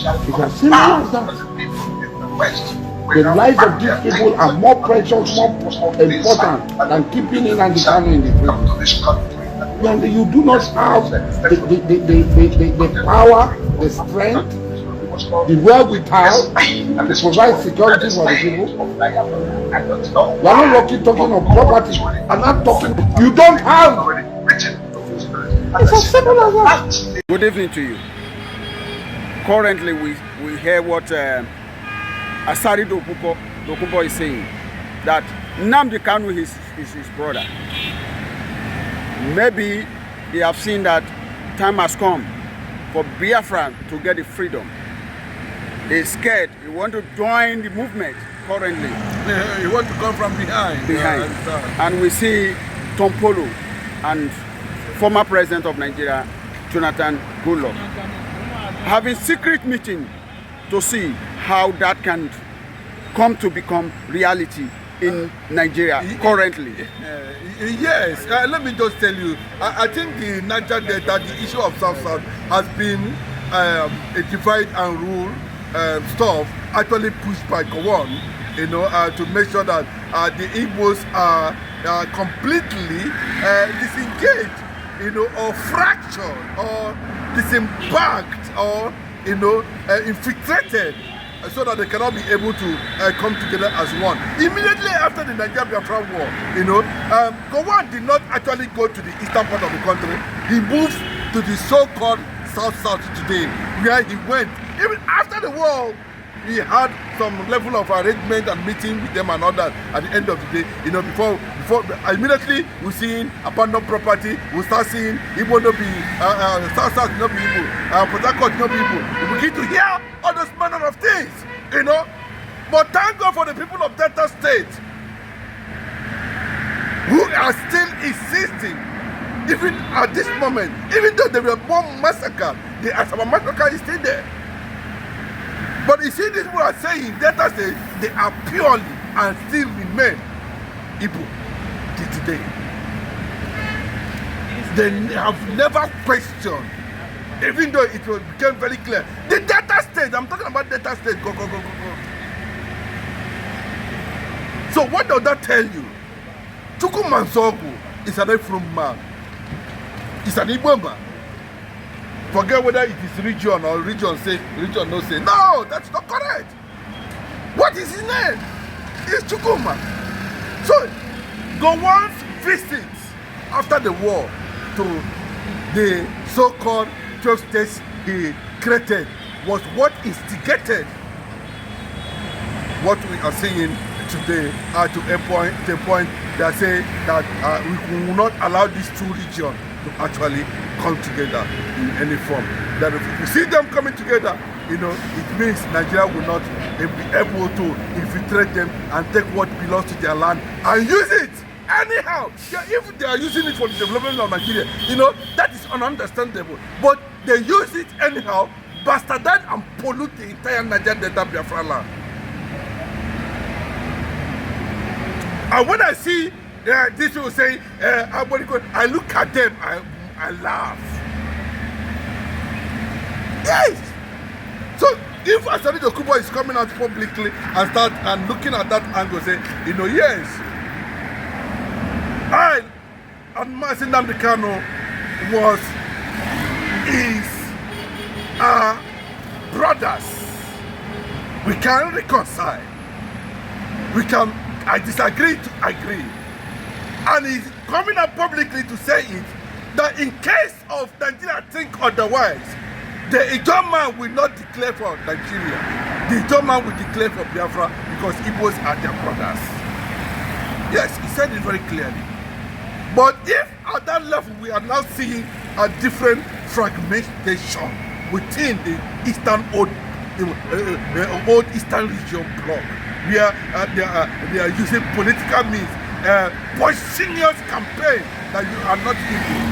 It's as simple as that. The lives of these people are more precious, more important than keeping Nnamdi Kanu in the prison. And you do not have the power, the strength, the wherewithal to provide security for the people. You are not talking of property. I'm not talking. You don't have. It's as simple as that. Good evening to you. Currently, we hear what ASARI Dokubo is saying, that Nnamdi Kanu is his brother. Maybe they have seen that time has come for Biafra to get the freedom. They're scared. They want to join the movement currently. You want to come from behind. And we see Tom Polo and former president of Nigeria, Jonathan Goodluck, having secret meeting to see how that can come to become reality in Nigeria currently. Yes, let me just tell you, I think the Niger Delta, the issue of South has been a divide and rule stuff actually pushed by Gowon, to make sure that the Igbos are completely disengaged, or fractured, or disembarked, or infiltrated, so that they cannot be able to come together as one. Immediately after the Niger-Biafra war, Gowon did not actually go to the eastern part of the country. He moved to the so-called South today, where he went. Even after the war, he had some level of arrangement and meeting with them and all that. At the end of the day, before immediately we seeing abandoned property, we start seeing Igbo no be South no be Igbo, Port Harcourt no be Igbo. We begin to hear all those manner of things, But thank God for the people of Delta State who are still insisting, even at this moment, even though they were more massacred, the Asaba massacre is still there. But you see, these people are saying that they are purely and still remain Igbo till today. They have never questioned, even though it became very clear. The Delta State, I'm talking about Delta State, go. So what does that tell you? Chukwu Mansogu is an Ephraim man. It's an Igbo man. Forget whether it is region or region no say. No, that's not correct. What is his name? It's Chukuma. So, Gowon's visit after the war to the so-called 12 states he created was what instigated what we are seeing today to a point that say that we will not allow these two regions to actually come together in any form. That if we see them coming together, it means Nigeria will not be able to infiltrate them and take what belongs to their land and use it anyhow. Yeah, if they are using it for the development of Nigeria, that is ununderstandable. But they use it anyhow, bastardize and pollute the entire Niger Delta Biafra land. And when I see this will say, I look at them, I laugh. Yes! So if ASARI Dokubo is coming out publicly and start and looking at that angle, say, yes, I and Mazi Nnamdi Kanu is brothers. We can reconcile. I disagree to agree. And he's coming up publicly to say it, that in case of Nigeria think otherwise, the Igbo man will not declare for Nigeria. The Igbo man will declare for Biafra because Igbos are their brothers. Yes, he said it very clearly. But if at that level we are now seeing a different fragmentation within the old Eastern region bloc, where they are using political means, poisonous campaign that you are not evil,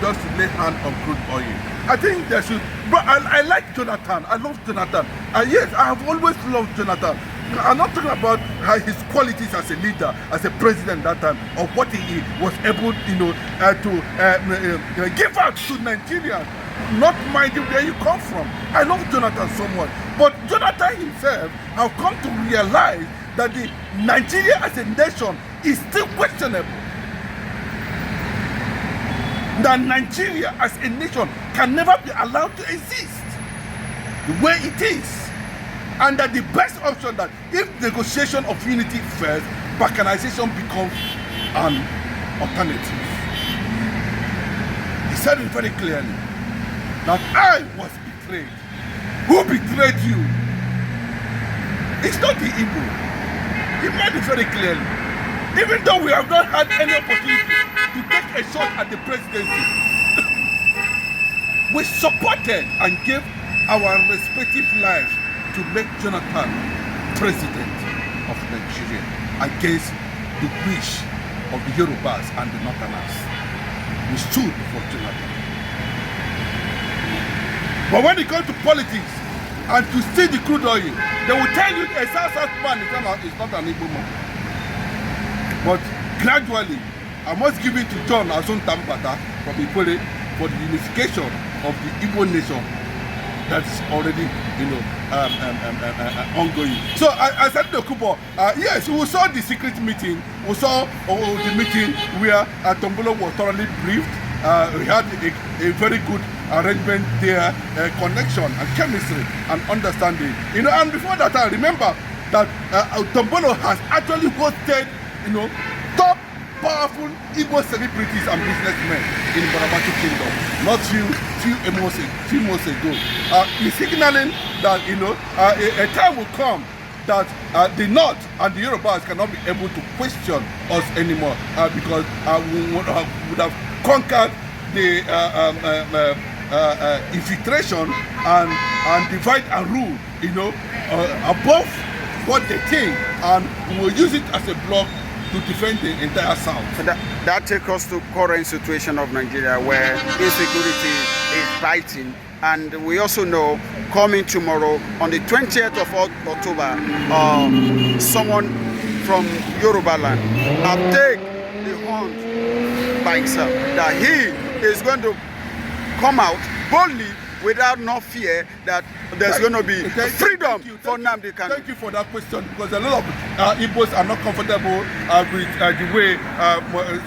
just to lay hand on crude oil. I think there should, but I like Jonathan. I love Jonathan. Yes, I have always loved Jonathan. I'm not talking about his qualities as a leader, as a president that time, or what he was able, to give out to Nigerians. not minding where you come from. I love Jonathan so much, but Jonathan himself have come to realize that the Nigeria as a nation is still questionable. That Nigeria as a nation can never be allowed to exist the way it is. And that the best option, that if negotiation of unity first, balkanization becomes an alternative. He said it very clearly that I was betrayed. Who betrayed you? It's not the Igbo. He made it very clearly. Even though we have not had any opportunity to take a shot at the presidency, we supported and gave our respective lives to make Jonathan president of Nigeria against the wish of the Yorubas and the Northerners. We stood for Jonathan. But when it comes to politics and to see the crude oil, they will tell you a South man is not an Igbo man. But gradually, I must give it to John Azun Tambata from Ipole for the unification of the Igbo nation that's already, ongoing. So I said to Kubo, yes, we saw the secret meeting. We saw the meeting where Tombolo was thoroughly briefed. We had a very good arrangement there, connection and chemistry and understanding. And before that, I remember that Tombolo has actually hosted, top powerful Igbo celebrities and businessmen in the Barabatu Kingdom. Not few months ago. He's signaling that a time will come that the North and the Yorubas cannot be able to question us anymore because we would have conquered the infiltration and divide and rule, above what they think, and we will use it as a block to defend the entire South. That takes us to current situation of Nigeria, where insecurity is biting, and we also know coming tomorrow on the 20th of October, someone from Yoruba land have taken the hunt by himself that he is going to come out boldly without no fear that there's going to be freedom for Nnamdi Kanu. Thank you for that question, because a lot of Igbos are not comfortable with the way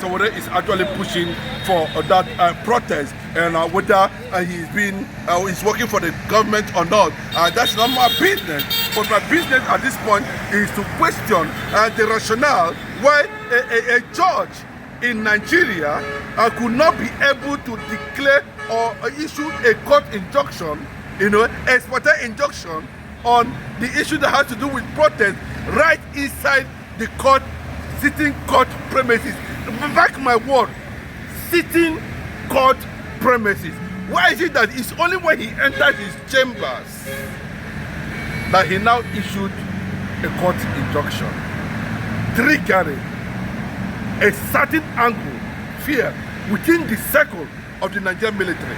Sowore is actually pushing for that protest, and whether he's working for the government or not. That's not my business. But my business at this point is to question the rationale why a judge in Nigeria could not be able to declare or issue a court injunction, a spotted injunction on the issue that has to do with protest right inside the sitting court premises. Mark my word, sitting court premises. Why is it that it's only when he entered his chambers that he now issued a court injunction, triggering a certain angle, fear within the circle of the Nigerian military?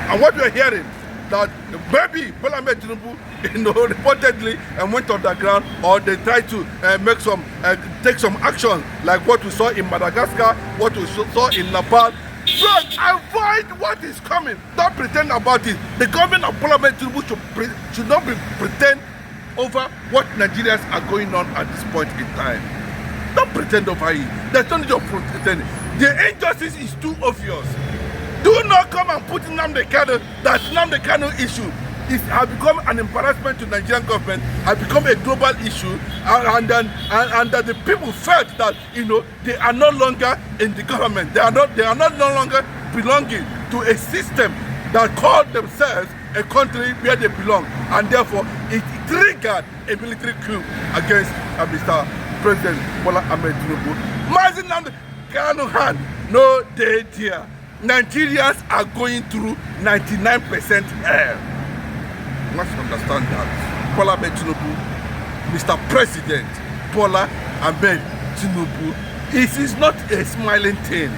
And what we're hearing, that maybe Bola Ahmed Tinubu, reportedly went underground, or they tried to take some action, like what we saw in Madagascar, what we saw in Nepal. But avoid what is coming. Don't pretend about it. The government of Bola Ahmed Tinubu should not be pretend over what Nigerians are going on at this point in time. Don't pretend over it. There's no need of pretending. The injustice is too obvious. Do not come and put Nnamdi Kanu, that Nnamdi Kanu issue has become an embarrassment to Nigerian government, has become a global issue, and that the people felt that they are no longer in the government. They are no longer belonging to a system that called themselves a country where they belong, and therefore it triggered a military coup against Mr. President Bola Ahmed Tinubu. Mazi Nnamdi Kanu hand, no day there. Nigerians are going through 99% hell. You must understand that. Bola Ahmed Tinubu, Mr. President Bola Ahmed Tinubu, it is not a smiling thing.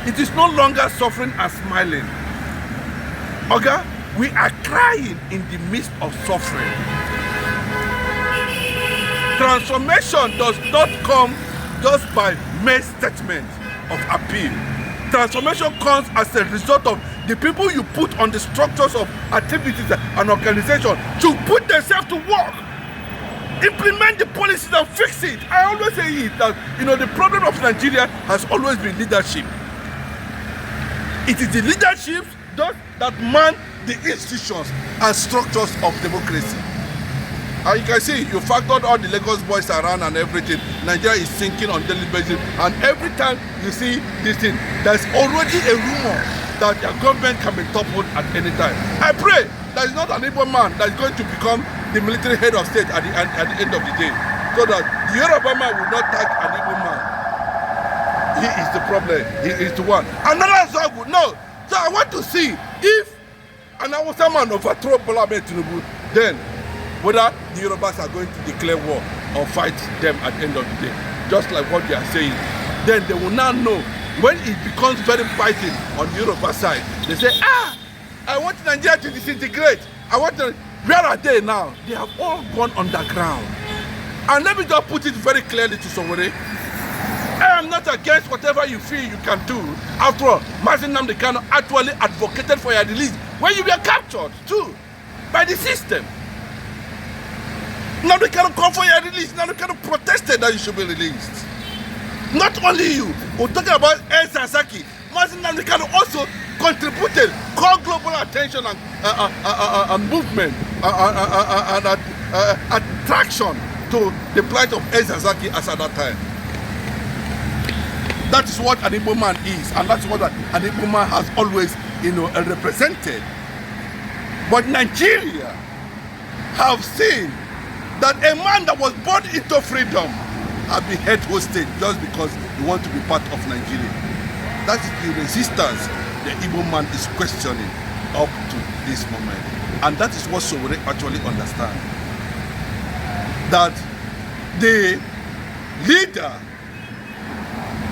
It is no longer suffering and smiling. Okay? We are crying in the midst of suffering. Transformation does not come just by mere statement of appeal. Transformation comes as a result of the people you put on the structures of activities and organizations to put themselves to work. Implement the policies and fix it. I always say it that the problem of Nigeria has always been leadership. It is the leadership that man the institutions and structures of democracy. And you can see, you factored all the Lagos boys around and everything. Nigeria is sinking on daily basis. And every time you see this thing, there's already a rumor that your government can be toppled at any time. I pray there is not an Igbo man that is going to become the military head of state at the end of the day. So that the Yoruba man will not tag an Igbo man. He is the problem. He is the one. Another side would know. So I want to see if an Hausa man overthrow Bola Ahmed Tinubu, then whether the Yorubas are going to declare war or fight them at the end of the day, just like what they are saying. Then they will now know when it becomes very fighting on the Yoruba side. They say, I want Nigeria to disintegrate. Where are they now? They have all gone underground. And let me just put it very clearly to somebody. I am not against whatever you feel you can do. After all, Mazi Nnamdi Kanu actually advocated for your release when you were captured too by the system. Now they cannot call for your release. Now they cannot protested that you should be released. Not only you. We're talking about ASARI. Mazi Nnamdi Kanu also contributed, called global attention and movement and attraction to the plight of ASARI as at that time. That is what an Igbo man is, and that's what an Igbo man has always, represented. But Nigeria have seen that a man that was born into freedom has been held hostage just because he wants to be part of Nigeria. That is the resistance the Igbo man is questioning up to this moment. And that is what Sowore actually understands. That the leader,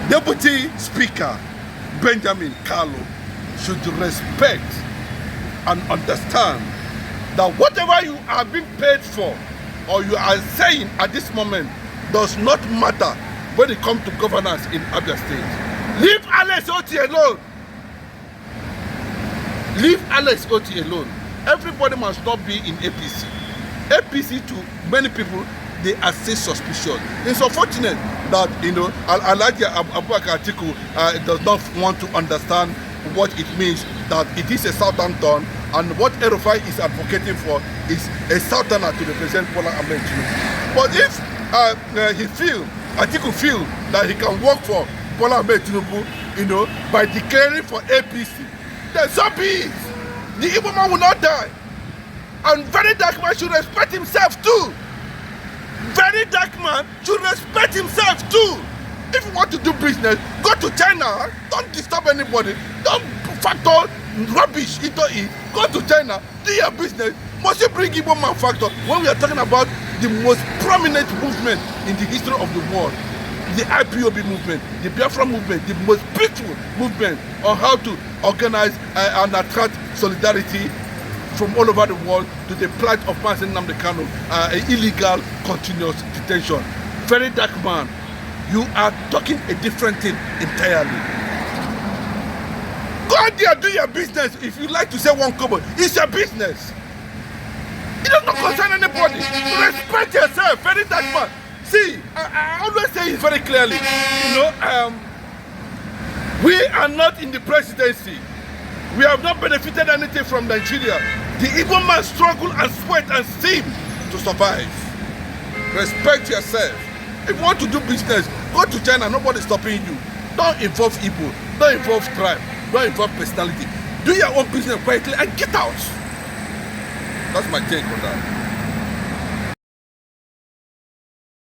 Deputy Speaker Benjamin Kalu, should respect and understand that whatever you are being paid for or you are saying at this moment does not matter when it comes to governance in Abia State. Leave Alex Oti alone. Leave Alex Oti alone. Everybody must not be in APC. APC to many people, they are still suspicious. It's unfortunate that Alhaji Abubakar Atiku does not want to understand what it means that it is a Southampton, and what Erufai is advocating for is a Southerner to represent Bola Ahmed Tinubu. But if Atiku feel that he can work for Bola Ahmed Tinubu, by declaring for APC, then so be it. The Igbo man will not die. And very dark man should respect himself too. Very dark man should respect himself too. If you want to do business, go to China. Don't disturb anybody. Don't factor rubbish into it. Go to China, do your business. Must you bring Igbo man factor when we are talking about the most prominent movement in the history of the world? The IPOB movement, the Biafra movement, the most beautiful movement on how to organize and attract solidarity from all over the world to the plight of Mazi Nnamdi Kanu, illegal continuous detention. Very dark man, you are talking a different thing entirely. Go out there, do your business. If you like to say one kobo, it's your business. It does not concern anybody. Respect yourself, very dark man. See, I always say it very clearly. We are not in the presidency. We have not benefited anything from Nigeria. The Igbo man struggle and sweat and steam to survive. Respect yourself. If you want to do business, go to China, nobody's stopping you. Don't involve Igbo, don't involve tribe, don't involve personality. Do your own business quietly and get out. That's my take on that.